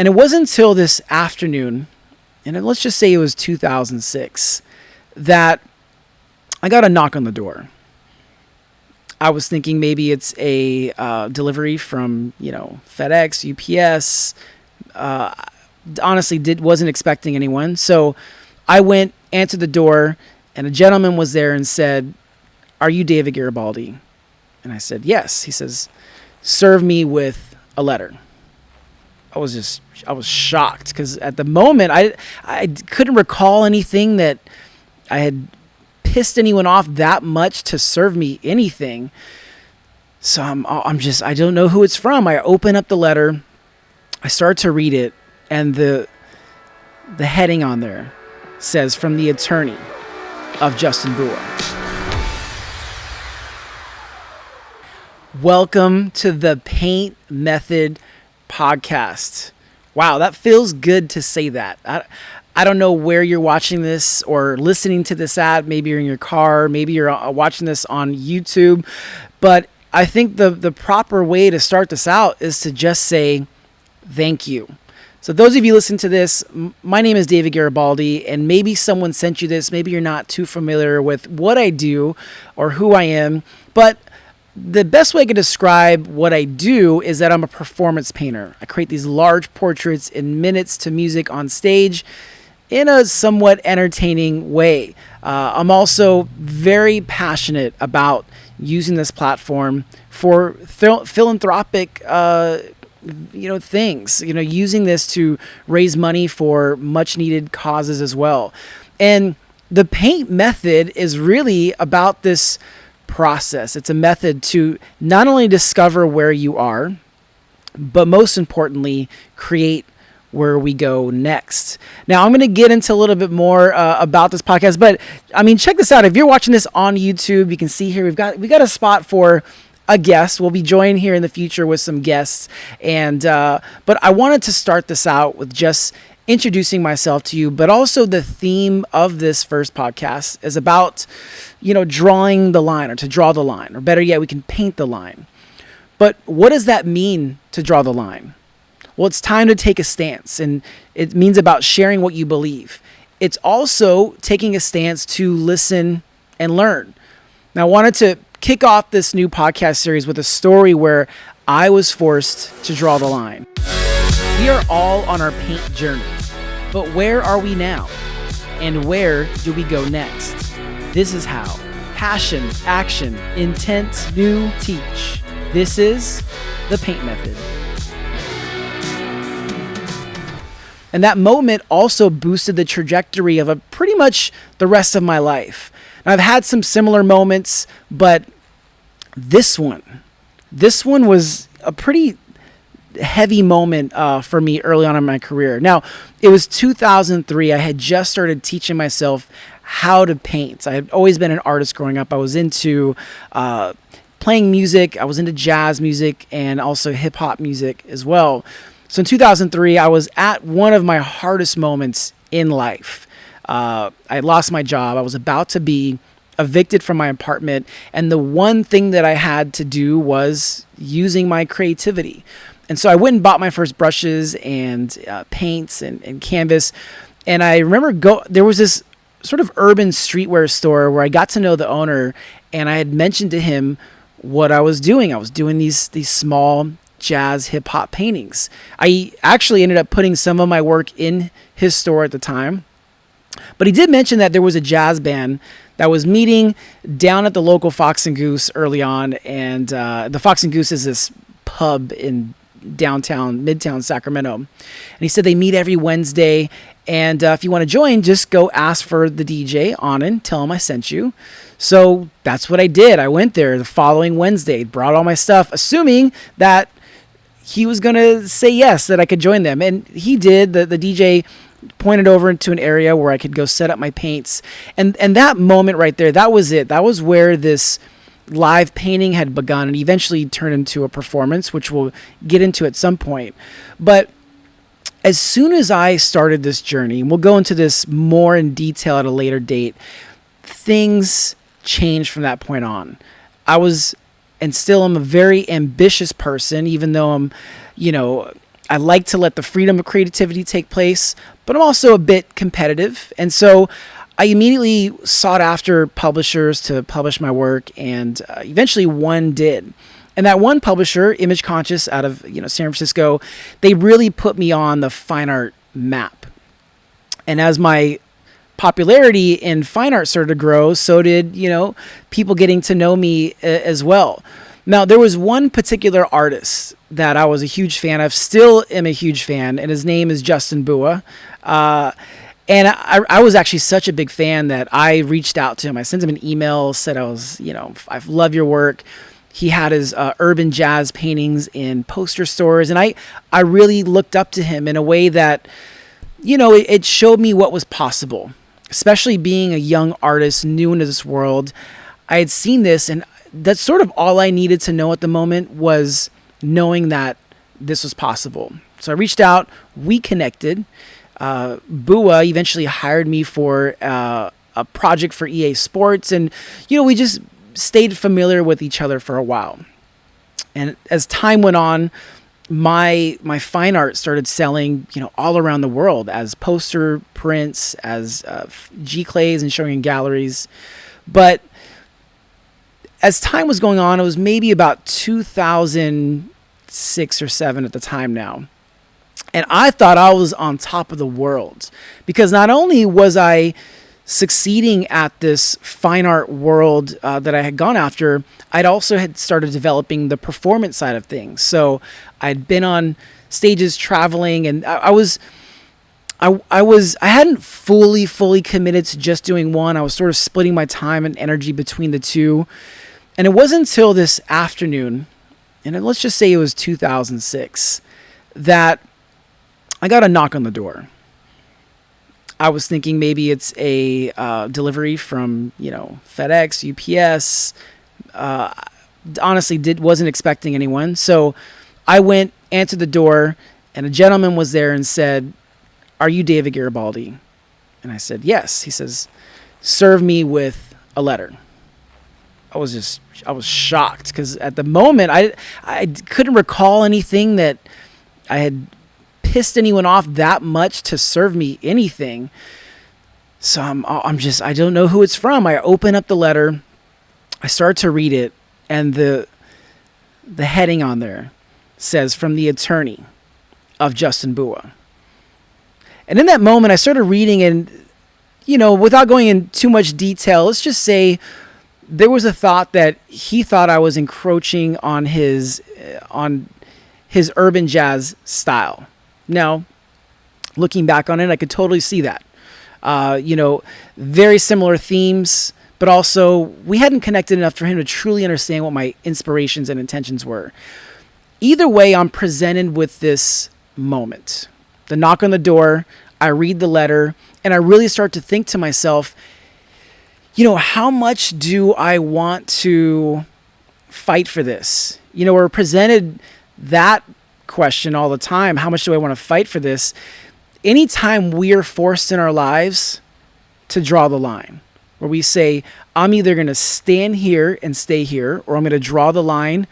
And it wasn't until this afternoon, and let's just say it was 2006, that I got a knock on the door. I was thinking maybe it's a delivery from, FedEx, UPS. Honestly, wasn't expecting anyone. So I went, answered the door, and a gentleman was there and said, "Are you David Garibaldi?" And I said, "Yes." He says, "Serve me with a letter." I was shocked because at the moment I couldn't recall anything that I had pissed anyone off that much to serve me anything. So I don't know who it's from. I open up the letter, I start to read it, and the heading on there says, "From the attorney of Justin Brewer." Welcome to the Paint Method podcast. Wow, that feels good to say that. I don't know where you're watching this or listening to this at. Maybe you're in your car. Maybe you're watching this on YouTube. But I think the proper way to start this out is to just say thank you. So those of you listening to this, my name is David Garibaldi, and maybe someone sent you this. Maybe you're not too familiar with what I do or who I am. But the best way I could describe what I do is that I'm a performance painter. I create these large portraits in minutes to music on stage in a somewhat entertaining way. I'm also very passionate about using this platform for philanthropic things, using this to raise money for much needed causes as well. And the paint method is really about this process. It's a method to not only discover where you are, but most importantly, create where we go next. Now, I'm going to get into a little bit more about this podcast, but check this out. If you're watching this on YouTube, you can see here we got a spot for a guest. We'll be joined here in the future with some guests, but I wanted to start this out with just introducing myself to you, but also the theme of this first podcast is about, drawing the line, or to draw the line, or better yet, we can paint the line. But what does that mean to draw the line? Well, it's time to take a stance, and it means about sharing what you believe. It's also taking a stance to listen and learn. Now, I wanted to kick off this new podcast series with a story where I was forced to draw the line. We are all on our paint journey, but where are we now? And where do we go next? This is how. Passion, action, intent, new, teach. This is the Paint Method. And that moment also boosted the trajectory of pretty much the rest of my life. Now, I've had some similar moments, but this one was a pretty heavy moment for me early on in my career. Now, it was 2003. I had just started teaching myself how to paint. I had always been an artist growing up. I was into playing music. I was into jazz music and also hip hop music as well. So in 2003, I was at one of my hardest moments in life. I lost my job. I was about to be evicted from my apartment, and the one thing that I had to do was using my creativity. And so I went and bought my first brushes and paints and canvas. And I remember there was this sort of urban streetwear store where I got to know the owner, and I had mentioned to him what I was doing. I was doing these small jazz hip hop paintings. I actually ended up putting some of my work in his store at the time. But he did mention that there was a jazz band that was meeting down at the local Fox and Goose early on. And the Fox and Goose is this pub in Midtown Sacramento. And he said they meet every Wednesday. And if you want to join, just go ask for the DJ Anand, tell him I sent you. So that's what I did. I went there the following Wednesday, brought all my stuff, assuming that he was going to say yes, that I could join them. And he did. The DJ pointed over into an area where I could go set up my paints. And that moment right there, that was it. That was where this live painting had begun and eventually turned into a performance, which we'll get into at some point. But as soon as I started this journey, and we'll go into this more in detail at a later date, things changed from that point on. I was, and still am, a very ambitious person, even though I'm, I like to let the freedom of creativity take place, but I'm also a bit competitive. And so I immediately sought after publishers to publish my work, and eventually one did. And that one publisher, Image Conscious, out of San Francisco, they really put me on the fine art map. And as my popularity in fine art started to grow, so did people getting to know me as well. Now, there was one particular artist that I was a huge fan of, still am a huge fan, and his name is Justin Bua. And I was actually such a big fan that I reached out to him. I sent him an email, said I love your work. He had his urban jazz paintings in poster stores, and I really looked up to him in a way that, it showed me what was possible, especially being a young artist new into this world. I had seen this, and that's sort of all I needed to know at the moment, was knowing that this was possible. So I reached out, we connected. Bua eventually hired me for a project for EA Sports, and we just stayed familiar with each other for a while. And as time went on, my fine art started selling all around the world as poster prints, as G-clays, and showing in galleries. But as time was going on, it was maybe about 2006 or 7 at the time now. And I thought I was on top of the world, because not only was I succeeding at this fine art world that I had gone after, I'd also had started developing the performance side of things. So I'd been on stages traveling, and I hadn't fully committed to just doing one. I was sort of splitting my time and energy between the two. And it wasn't until this afternoon, and let's just say it was 2006, that I got a knock on the door. I was thinking maybe it's a delivery from, FedEx, UPS. Honestly, wasn't expecting anyone. So I went, answered the door, and a gentleman was there and said, "Are you David Garibaldi?" And I said, "Yes." He says, "Serve me with a letter." I was shocked, because at the moment I couldn't recall anything that I had pissed anyone off that much to serve me anything. So I don't know who it's from. I open up the letter, I start to read it, and the heading on there says, "From the attorney of Justin Bua." And in that moment, I started reading, and without going in too much detail, let's just say there was a thought that he thought I was encroaching on his urban jazz style. Now, looking back on it, I could totally see that. Very similar themes, but also we hadn't connected enough for him to truly understand what my inspirations and intentions were. Either way, I'm presented with this moment. The knock on the door, I read the letter, and I really start to think to myself, how much do I want to fight for this? We're presented that question all the time. How much do I want to fight for this? Anytime we are forced in our lives to draw the line, where we say, I'm either going to stand here and stay here, or I'm going to draw the line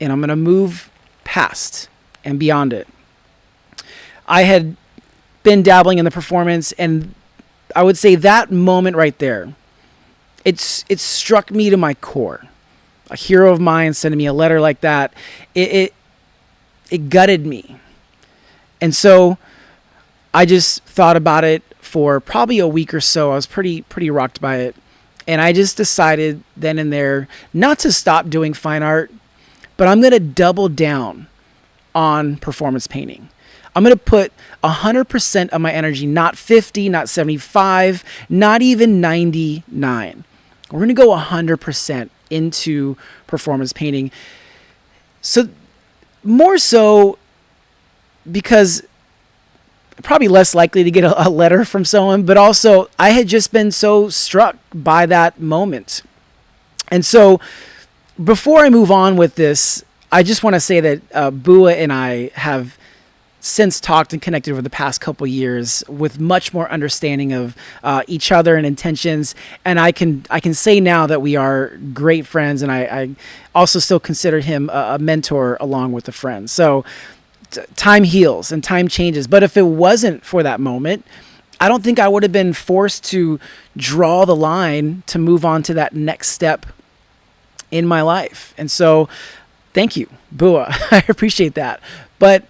and I'm going to move past and beyond it. I had been dabbling in the performance, and I would say that moment right there, it struck me to my core. A hero of mine sending me a letter like that, it gutted me. And so I just thought about it for probably a week or so. I was pretty rocked by it. And I just decided then and there not to stop doing fine art, but I'm going to double down on performance painting. I'm going to put 100% of my energy, not 50, not 75, not even 99. We're going to go 100% into performance painting. So more so because probably less likely to get a letter from someone, but also I had just been so struck by that moment. And so before I move on with this, I just want to say that Bua and I have since talked and connected over the past couple years with much more understanding of each other and intentions. And I can say now that we are great friends, and I also still consider him a mentor along with a friend. So time heals and time changes. But if it wasn't for that moment, I don't think I would have been forced to draw the line to move on to that next step in my life. And so thank you, Bua. I appreciate that. But,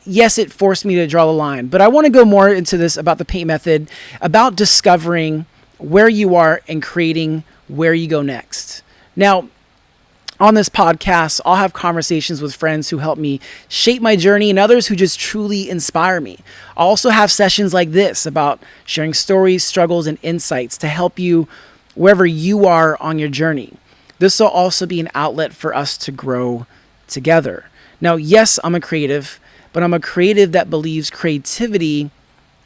yes, it forced me to draw the line. But I want to go more into this about the paint method, about discovering where you are and creating where you go next. Now, on this podcast, I'll have conversations with friends who help me shape my journey and others who just truly inspire me. I'll also have sessions like this about sharing stories, struggles, and insights to help you wherever you are on your journey. This will also be an outlet for us to grow together. Now, yes, I'm a creative, but I'm a creative that believes creativity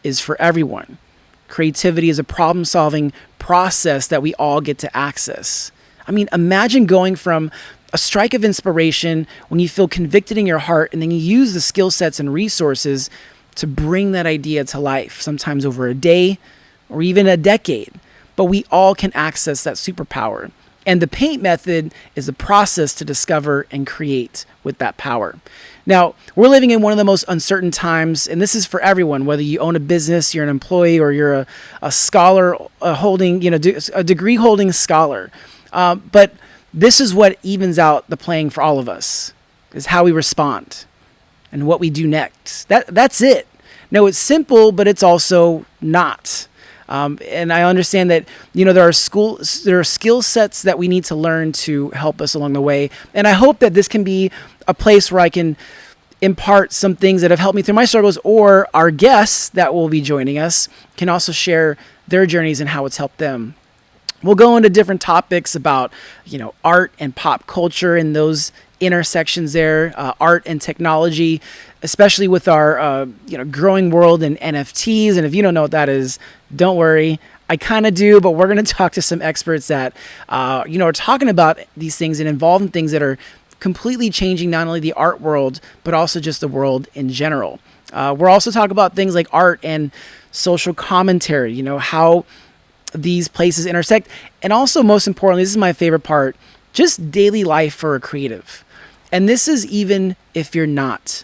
is for everyone. Creativity is a problem-solving process that we all get to access. I mean, imagine going from a strike of inspiration when you feel convicted in your heart, and then you use the skill sets and resources to bring that idea to life, sometimes over a day or even a decade. But we all can access that superpower. And the paint method is the process to discover and create with that power. Now, we're living in one of the most uncertain times, and this is for everyone, whether you own a business, you're an employee, or you're a scholar holding, a degree holding scholar. But this is what evens out the playing for all of us, is how we respond and what we do next. That's it. No, it's simple, but it's also not. And I understand that, there are skill sets that we need to learn to help us along the way. And I hope that this can be a place where I can impart some things that have helped me through my struggles, or our guests that will be joining us can also share their journeys and how it's helped them. We'll go into different topics about, art and pop culture and those intersections there, art and technology, especially with our, growing world in NFTs. And if you don't know what that is, don't worry. I kind of do, but we're going to talk to some experts that, are talking about these things and involved in things that are completely changing not only the art world, but also just the world in general. We're also talking about things like art and social commentary, how these places intersect. And also, most importantly, this is my favorite part, just daily life for a creative. And this is even if you're not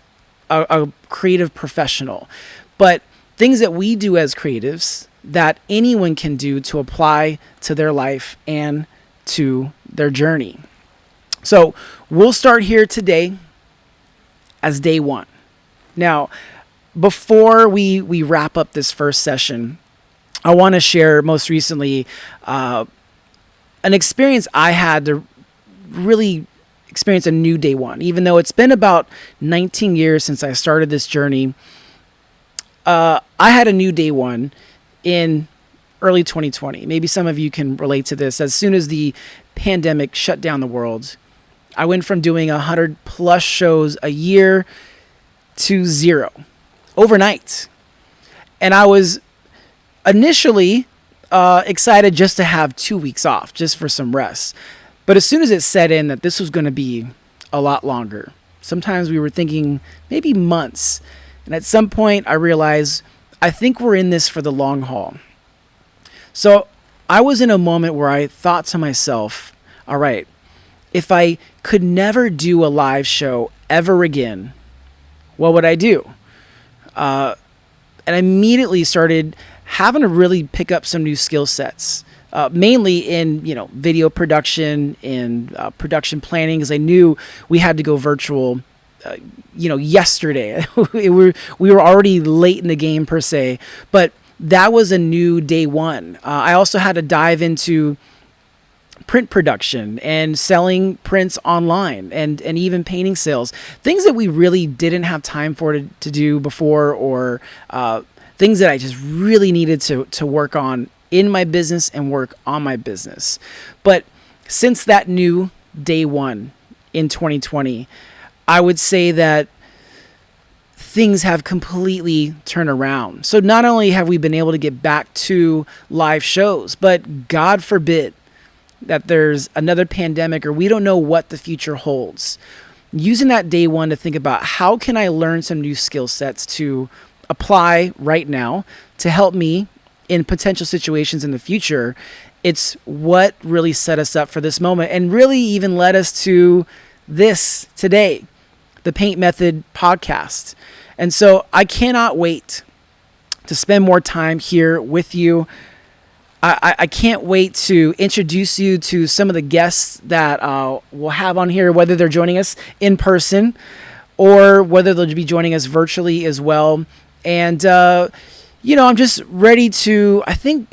a creative professional, but things that we do as creatives that anyone can do to apply to their life and to their journey. So we'll start here today as day one. Now, before we wrap up this first session, I want to share most recently an experience I had to really experience a new day one. Even though it's been about 19 years since I started this journey, I had a new day one in early 2020. Maybe some of you can relate to this. As soon as the pandemic shut down the world, I went from doing 100 plus shows a year to 0 overnight. And I was initially excited just to have 2 weeks off, just for some rest. But as soon as it set in that this was going to be a lot longer, sometimes we were thinking maybe months. And at some point I realized, I think we're in this for the long haul. So I was in a moment where I thought to myself, all right, if I could never do a live show ever again, what would I do? And I immediately started having to really pick up some new skill sets, mainly in video production and production planning, because I knew we had to go virtual. Yesterday we were already late in the game per se, but that was a new day one. I also had to dive into print production and selling prints online and even painting sales, things that we really didn't have time to do before, or things that I just really needed to work on in my business and work on my business. But since that new day one in 2020, I would say that things have completely turned around. So not only have we been able to get back to live shows, but God forbid that there's another pandemic or we don't know what the future holds. Using that day one to think about how can I learn some new skill sets to apply right now to help me in potential situations in the future. It's what really set us up for this moment and really even led us to this today. The the Paint Method podcast. And so I cannot wait to spend more time here with you. I can't wait to introduce you to some of the guests that we'll have on here, whether they're joining us in person or whether they'll be joining us virtually as well. And, I'm just ready to, I think,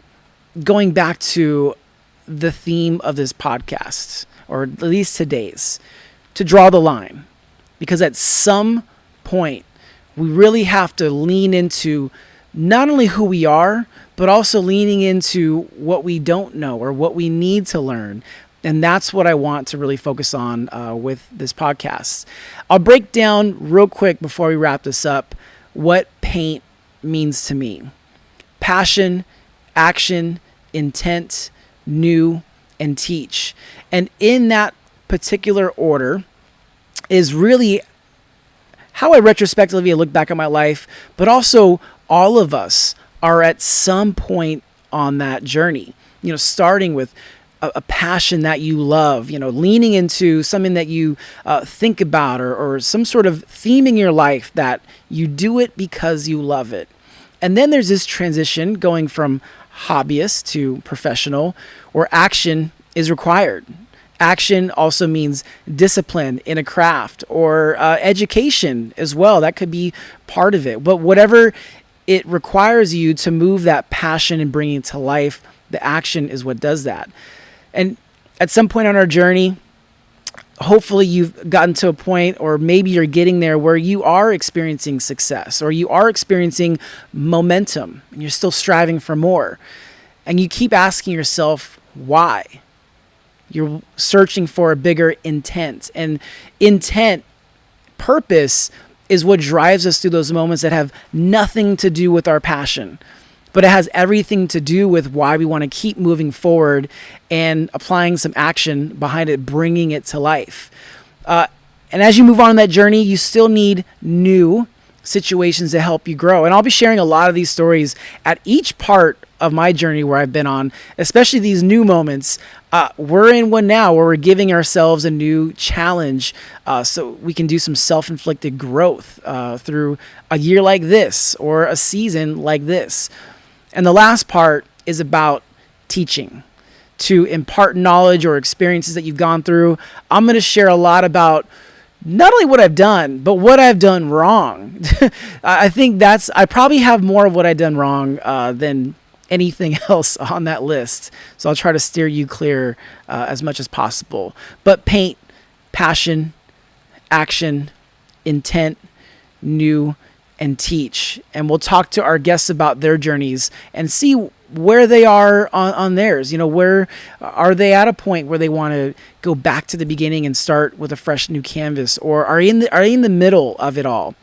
going back to the theme of this podcast, or at least today's, to draw the line. Because at some point, we really have to lean into not only who we are, but also leaning into what we don't know or what we need to learn. And that's what I want to really focus on with this podcast. I'll break down real quick before we wrap this up what paint means to me. Passion, action, intent, new, and teach. And in that particular order is really how I retrospectively look back at my life, but also all of us are at some point on that journey, starting with a passion that you love, leaning into something that you think about or some sort of theme in your life that you do it because you love it. And then there's this transition going from hobbyist to professional, where action is required. Action also means discipline in a craft or education as well. That could be part of it. But whatever it requires you to move that passion and bring it to life, the action is what does that. And at some point on our journey, hopefully you've gotten to a point, or maybe you're getting there, where you are experiencing success or you are experiencing momentum and you're still striving for more. And you keep asking yourself, why? You're searching for a bigger intent. And intent, purpose, is what drives us through those moments that have nothing to do with our passion, but it has everything to do with why we want to keep moving forward and applying some action behind it, bringing it to life. And as you move on that journey, you still need new situations to help you grow. And I'll be sharing a lot of these stories at each part of my journey where I've been on, especially these new moments. We're in one now where we're giving ourselves a new challenge so we can do some self-inflicted growth through a year like this or a season like this. And the last part is about teaching, to impart knowledge or experiences that you've gone through. I'm going to share a lot about not only what I've done, but what I've done wrong. I think I probably have more of what I've done wrong than anything else on that list. So I'll try to steer you clear as much as possible. But paint, passion, action, intent, new, and teach. And we'll talk to our guests about their journeys and see where they are on theirs. Where are they at a point where they want to go back to the beginning and start with a fresh new canvas, or are they in the middle of it all,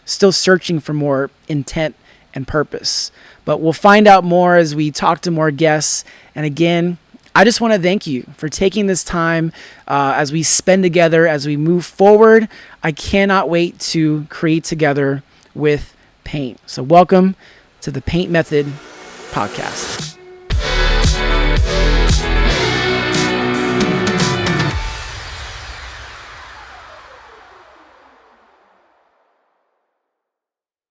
still searching for more intent and purpose? But we'll find out more as we talk to more guests. And again, I just want to thank you for taking this time as we spend together, as we move forward. I cannot wait to create together with paint. So welcome to the Paint Method podcast.